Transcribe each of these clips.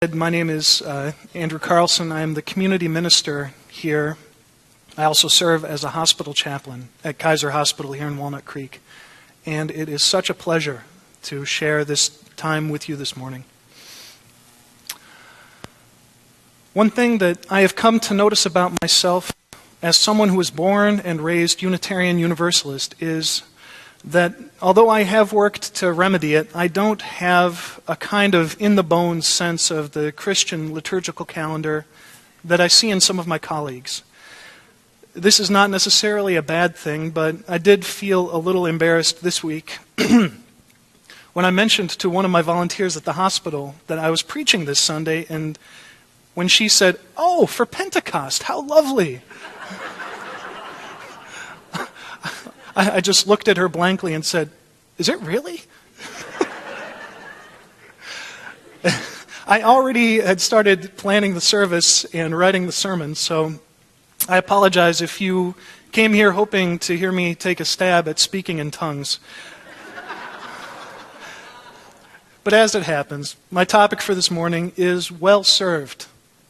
My name is Andrew Karlson. I am the community minister here. I also serve as a hospital chaplain at Kaiser Hospital here in Walnut Creek. And it is such a pleasure to share this time with you this morning. One thing that I have come to notice about myself as someone who was born and raised Unitarian Universalist is that although I have worked to remedy it, I don't have a kind of in-the-bones sense of the Christian liturgical calendar that I see in some of my colleagues. This is not necessarily a bad thing, but I did feel a little embarrassed this week when I mentioned to one of my volunteers at the hospital that I was preaching this Sunday, and when she said, "Oh, for Pentecost, how lovely." I just looked at her blankly and said, "Is it really?" I already had started planning the service and writing the sermon, so I apologize if you came here hoping to hear me take a stab at speaking in tongues. But as it happens, my topic for this morning is well served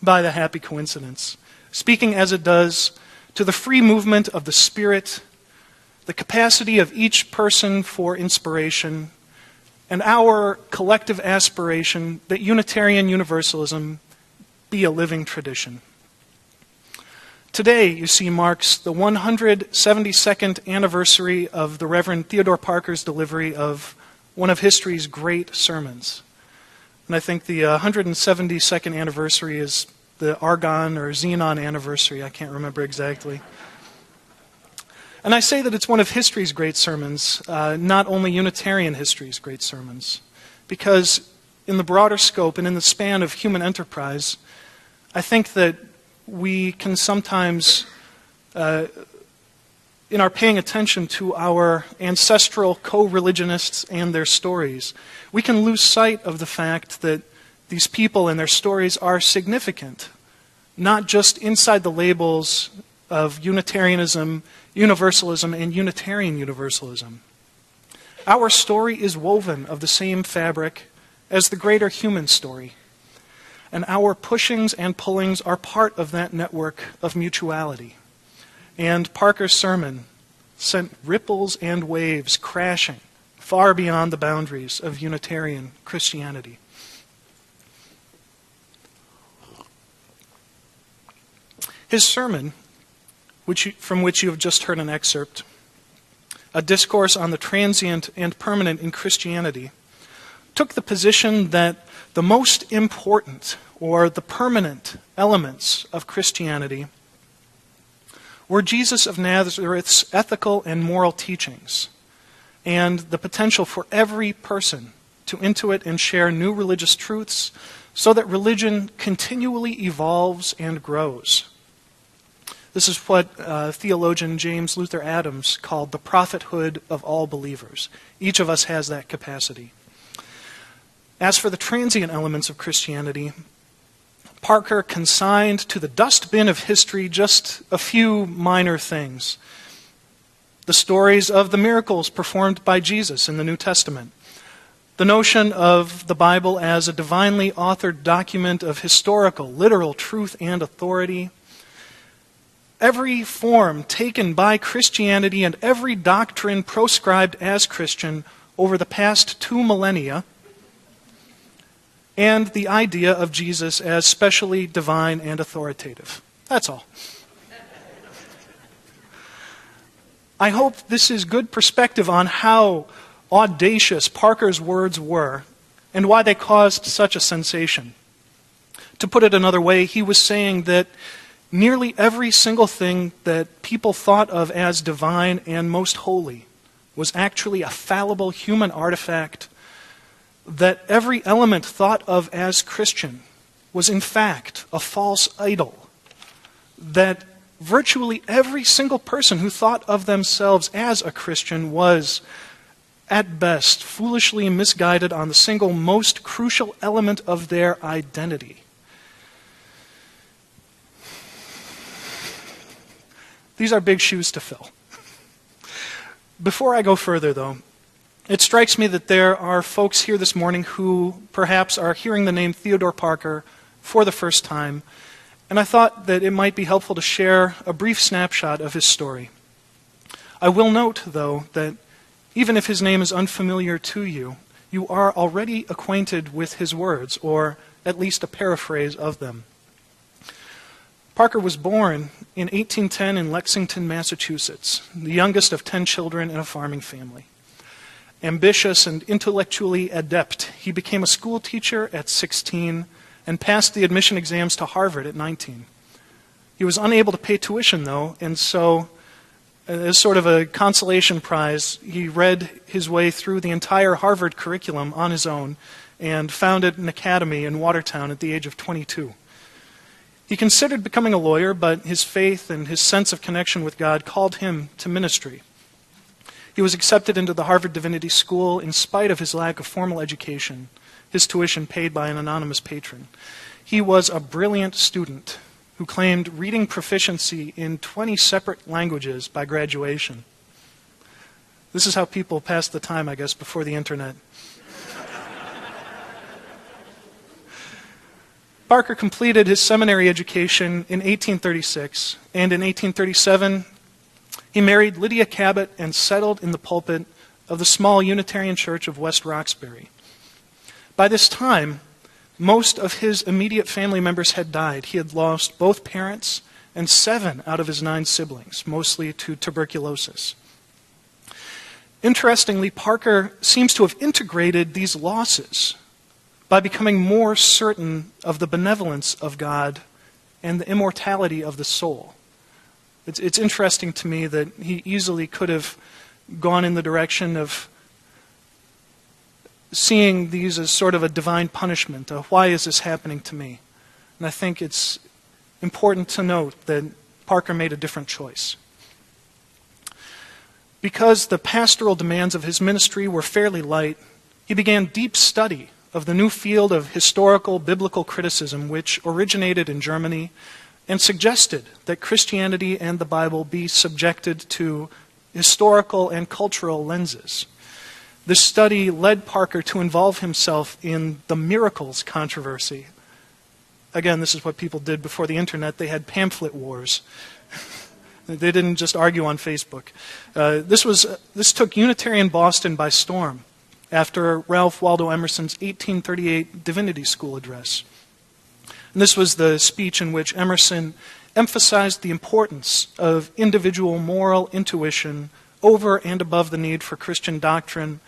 by the happy coincidence, speaking as it does to the free movement of the Spirit, the capacity of each person for inspiration, and our collective aspiration that Unitarian Universalism be a living tradition. Today, you see, marks the 172nd anniversary of the Reverend Theodore Parker's delivery of one of history's great sermons. And I think the 172nd anniversary is the Argon or Xenon anniversary. I can't remember exactly. And I say that it's one of history's great sermons, not only Unitarian history's great sermons, because in the broader scope and in the span of human enterprise, I think that we can sometimes, in our paying attention to our ancestral co-religionists and their stories, we can lose sight of the fact that these people and their stories are significant, not just inside the labels of Unitarianism, Universalism, and Unitarian Universalism. Our story is woven of the same fabric as the greater human story, and our pushings and pullings are part of that network of mutuality. And Parker's sermon sent ripples and waves crashing far beyond the boundaries of Unitarian Christianity. His sermon, from which you have just heard an excerpt, a discourse on the transient and permanent in Christianity, took the position that the most important or the permanent elements of Christianity were Jesus of Nazareth's ethical and moral teachings and the potential for every person to intuit and share new religious truths so that religion continually evolves and grows. This is what theologian James Luther Adams called the prophethood of all believers. Each of us has that capacity. As for the transient elements of Christianity, Parker consigned to the dustbin of history just a few minor things. The stories of the miracles performed by Jesus in the New Testament. The notion of the Bible as a divinely authored document of historical, literal truth and authority. Every form taken by Christianity and every doctrine proscribed as Christian over the past 2 millennia, and the idea of Jesus as specially divine and authoritative. That's all. I hope this is good perspective on how audacious Parker's words were and why they caused such a sensation. To put it another way, he was saying that nearly every single thing that people thought of as divine and most holy was actually a fallible human artifact, that every element thought of as Christian was in fact a false idol, that virtually every single person who thought of themselves as a Christian was, at best, foolishly misguided on the single most crucial element of their identity. These are big shoes to fill. Before I go further, though, It strikes me that there are folks here this morning who perhaps are hearing the name Theodore Parker for the first time, and I thought that it might be helpful to share a brief snapshot of his story. I will note, though, that even if his name is unfamiliar to you, you are already acquainted with his words, or at least a paraphrase of them. Parker was born in 1810 in Lexington, Massachusetts, the youngest of 10 children in a farming family. Ambitious and intellectually adept, he became a school teacher at 16 and passed the admission exams to Harvard at 19. He was unable to pay tuition, though, and so, as sort of a consolation prize, he read his way through the entire Harvard curriculum on his own and founded an academy in Watertown at the age of 22. He considered becoming a lawyer, but his faith and his sense of connection with God called him to ministry. He was accepted into the Harvard Divinity School in spite of his lack of formal education, his tuition paid by an anonymous patron. He was a brilliant student who claimed reading proficiency in 20 separate languages by graduation. This is how people passed the time, I guess, before the internet. Parker completed his seminary education in 1836, and in 1837, he married Lydia Cabot and settled in the pulpit of the small Unitarian Church of West Roxbury. By this time, most of his immediate family members had died. He had lost both parents and 7 out of his 9 siblings, mostly to tuberculosis. Interestingly, Parker seems to have integrated these losses by becoming more certain of the benevolence of God and the immortality of the soul. It's interesting to me that he easily could have gone in the direction of seeing these as sort of a divine punishment. Why is this happening to me? And I think it's important to note that Parker made a different choice. Because the pastoral demands of his ministry were fairly light, he began deep study of the new field of historical biblical criticism which originated in Germany and suggested that Christianity and the Bible be subjected to historical and cultural lenses. This study led Parker to involve himself in the miracles controversy. Again, this is what people did before the internet. They had pamphlet wars. They didn't just argue on Facebook. This took Unitarian Boston by storm after Ralph Waldo Emerson's 1838 Divinity School address. And this was the speech in which Emerson emphasized the importance of individual moral intuition over and above the need for Christian doctrine,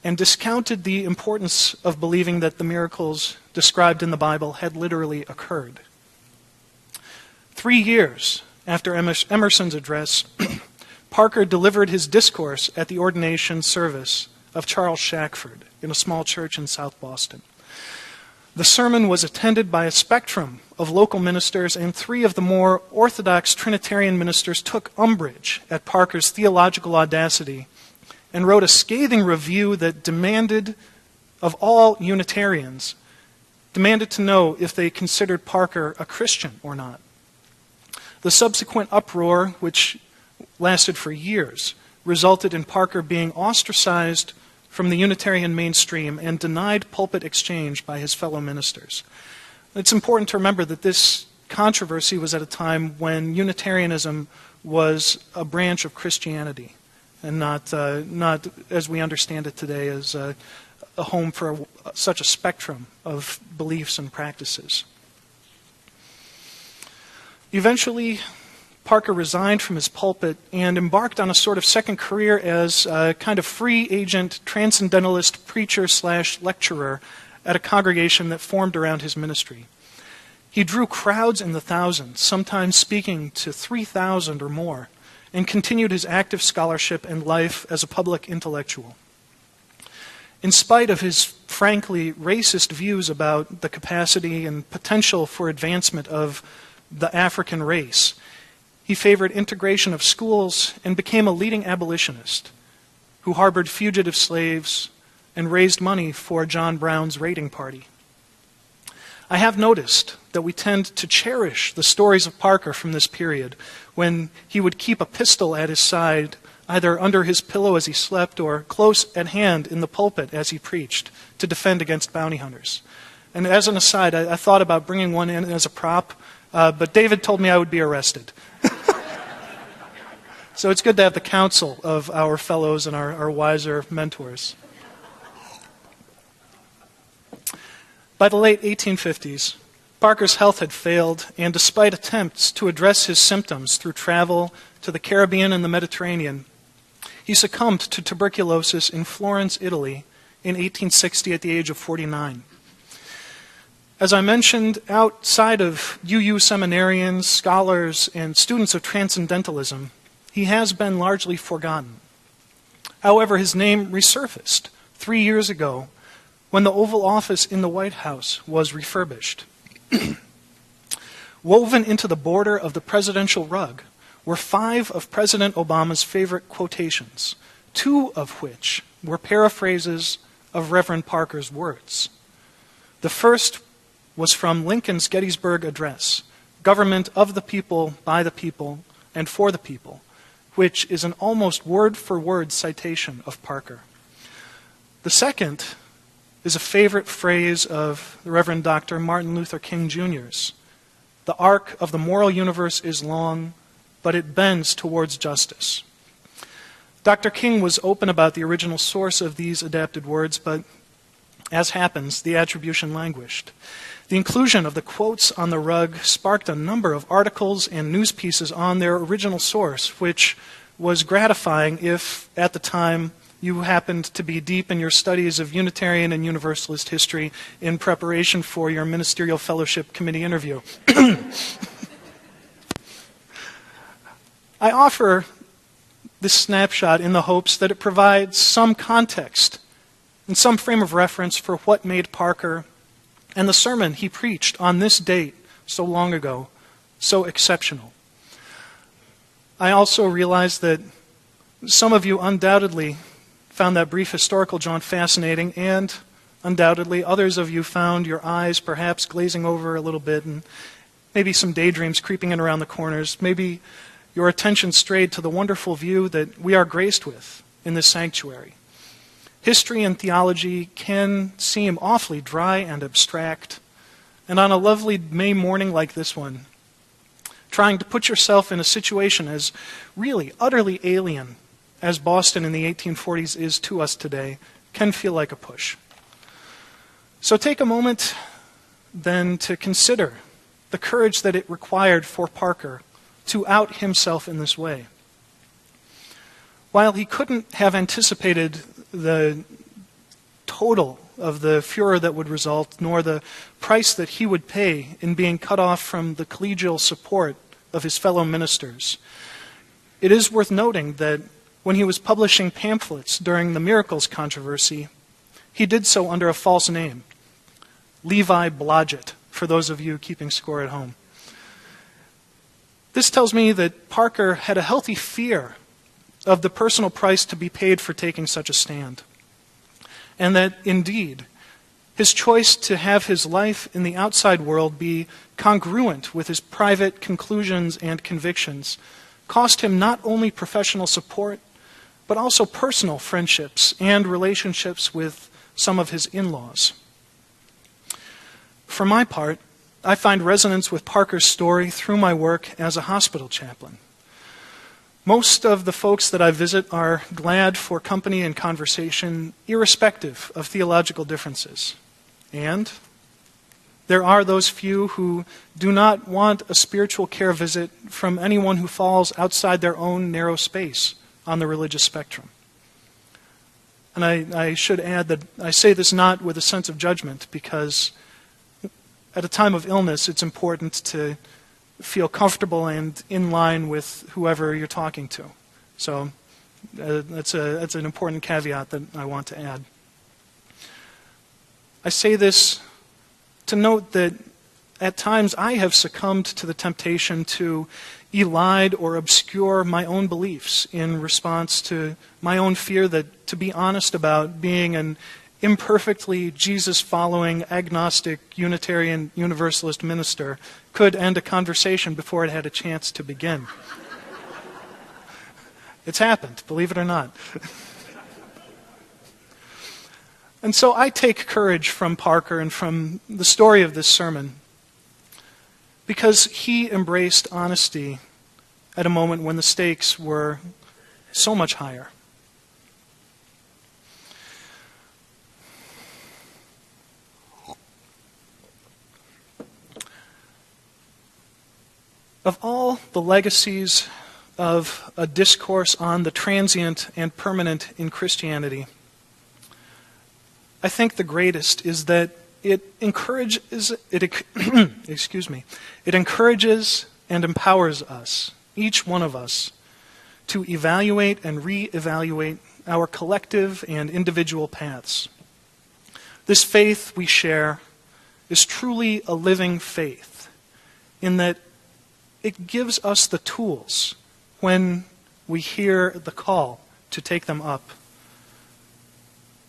and discounted the importance of believing that the miracles described in the Bible had literally occurred. 3 years after Emerson's address, Parker delivered his discourse at the ordination service of Charles Shackford in a small church in South Boston. The sermon was attended by a spectrum of local ministers, and 3 of the more orthodox Trinitarian ministers took umbrage at Parker's theological audacity and wrote a scathing review that demanded of all Unitarians, demanded to know if they considered Parker a Christian or not. The subsequent uproar, which lasted for years, resulted in Parker being ostracized from the Unitarian mainstream and denied pulpit exchange by his fellow ministers. It's important to remember that this controversy was at a time when Unitarianism was a branch of Christianity and not as we understand it today as a home for such a spectrum of beliefs and practices. Eventually, Parker resigned from his pulpit and embarked on a sort of second career as a kind of free agent transcendentalist preacher/lecturer at a congregation that formed around his ministry. He drew crowds in the thousands, sometimes speaking to 3,000 or more, and continued his active scholarship and life as a public intellectual. In spite of his frankly racist views about the capacity and potential for advancement of the African race, he favored integration of schools and became a leading abolitionist who harbored fugitive slaves and raised money for John Brown's raiding party. I have noticed that we tend to cherish the stories of Parker from this period, when he would keep a pistol at his side, either under his pillow as he slept or close at hand in the pulpit as he preached, to defend against bounty hunters. And as an aside, I thought about bringing one in as a prop, but David told me I would be arrested. So it's good to have the counsel of our fellows and our wiser mentors. By the late 1850s, Parker's health had failed, and despite attempts to address his symptoms through travel to the Caribbean and the Mediterranean, he succumbed to tuberculosis in Florence, Italy, in 1860 at the age of 49. As I mentioned, outside of UU seminarians, scholars, and students of transcendentalism, he has been largely forgotten. However, his name resurfaced 3 years ago when the Oval Office in the White House was refurbished. Woven into the border of the presidential rug were 5 of President Obama's favorite quotations, 2 of which were paraphrases of Reverend Parker's words. The first was from Lincoln's Gettysburg Address, Government of the People, by the People, and for the People, which is an almost word-for-word citation of Parker. The second is a favorite phrase of the Reverend Dr. Martin Luther King Jr.'s. The arc of the moral universe is long, but it bends towards justice. Dr. King was open about the original source of these adapted words, but as happens, the attribution languished. The inclusion of the quotes on the rug sparked a number of articles and news pieces on their original source, which was gratifying if, at the time, you happened to be deep in your studies of Unitarian and Universalist history in preparation for your ministerial fellowship committee interview. I offer this snapshot in the hopes that it provides some context and some frame of reference for what made Parker and the sermon he preached on this date so long ago so exceptional. I also realize that some of you undoubtedly found that brief historical jaunt fascinating, and undoubtedly others of you found your eyes perhaps glazing over a little bit and maybe some daydreams creeping in around the corners. Maybe your attention strayed to the wonderful view that we are graced with in this sanctuary. History and theology can seem awfully dry and abstract, and on a lovely May morning like this one, trying to put yourself in a situation as really utterly alien as Boston in the 1840s is to us today can feel like a push. So take a moment then to consider the courage that it required for Parker to out himself in this way. While he couldn't have anticipated the total of the furor that would result, nor the price that he would pay in being cut off from the collegial support of his fellow ministers, it is worth noting that when he was publishing pamphlets during the Miracles controversy, he did so under a false name, Levi Blodgett, for those of you keeping score at home. This tells me that Parker had a healthy fear of the personal price to be paid for taking such a stand, and that, indeed, his choice to have his life in the outside world be congruent with his private conclusions and convictions cost him not only professional support, but also personal friendships and relationships with some of his in-laws. For my part, I find resonance with Parker's story through my work as a hospital chaplain. Most of the folks that I visit are glad for company and conversation, irrespective of theological differences. And there are those few who do not want a spiritual care visit from anyone who falls outside their own narrow space on the religious spectrum. And I should add that I say this not with a sense of judgment, because at a time of illness, it's important to feel comfortable and in line with whoever you're talking to. So that's an important caveat that I want to add. I say this to note that at times I have succumbed to the temptation to elide or obscure my own beliefs in response to my own fear that to be honest about being an imperfectly Jesus-following, agnostic, Unitarian, Universalist minister could end a conversation before it had a chance to begin. It's happened, believe it or not. And so I take courage from Parker and from the story of this sermon because he embraced honesty at a moment when the stakes were so much higher. Of all the legacies of a discourse on the transient and permanent in Christianity, I think the greatest is that it encourages and empowers us, each one of us, to evaluate and re-evaluate our collective and individual paths. This faith we share is truly a living faith in that it gives us the tools when we hear the call to take them up.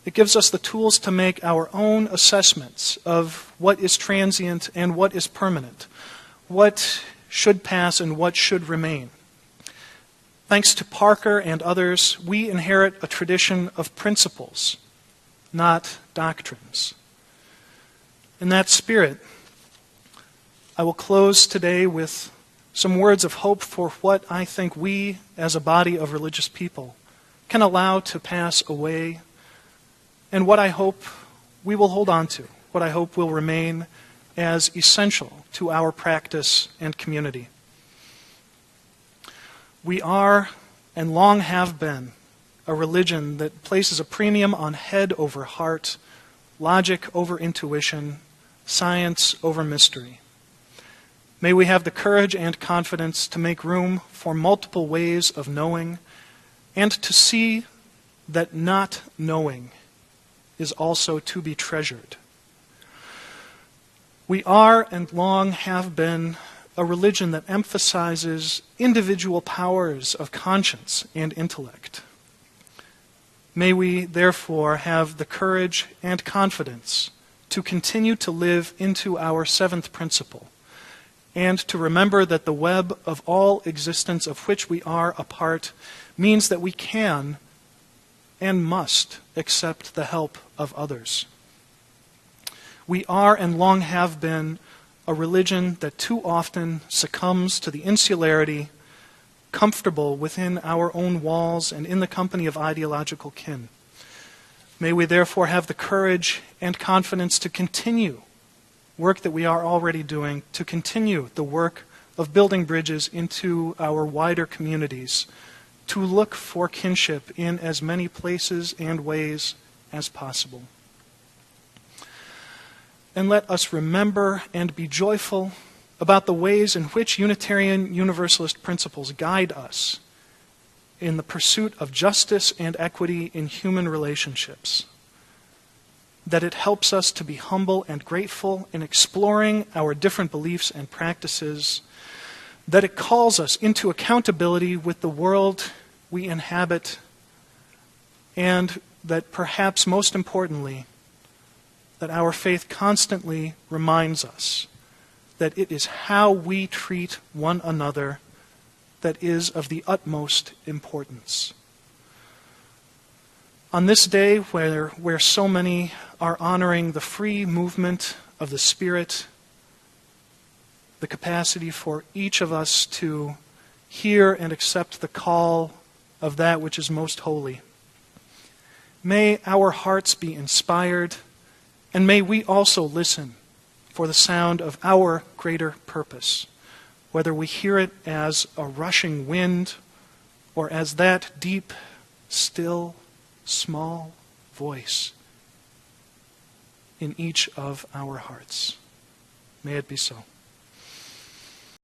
It gives us the tools to make our own assessments of what is transient and what is permanent, what should pass and what should remain. Thanks to Parker and others, we inherit a tradition of principles, not doctrines. In that spirit, I will close today with some words of hope for what I think we, as a body of religious people, can allow to pass away, and what I hope we will hold on to, what I hope will remain as essential to our practice and community. We are, and long have been, a religion that places a premium on head over heart, logic over intuition, science over mystery. May we have the courage and confidence to make room for multiple ways of knowing and to see that not knowing is also to be treasured. We are and long have been a religion that emphasizes individual powers of conscience and intellect. May we therefore have the courage and confidence to continue to live into our seventh principle, and to remember that the web of all existence of which we are a part means that we can and must accept the help of others. We are and long have been a religion that too often succumbs to the insularity, comfortable within our own walls and in the company of ideological kin. May we therefore have the courage and confidence to continue work that we are already doing, to continue the work of building bridges into our wider communities, to look for kinship in as many places and ways as possible. And let us remember and be joyful about the ways in which Unitarian Universalist principles guide us in the pursuit of justice and equity in human relationships. That it helps us to be humble and grateful in exploring our different beliefs and practices, that it calls us into accountability with the world we inhabit, and that perhaps most importantly, that our faith constantly reminds us that it is how we treat one another that is of the utmost importance. On this day where so many are honoring the free movement of the Spirit, the capacity for each of us to hear and accept the call of that which is most holy, may our hearts be inspired, and may we also listen for the sound of our greater purpose, whether we hear it as a rushing wind or as that deep, still, small voice in each of our hearts. May it be so.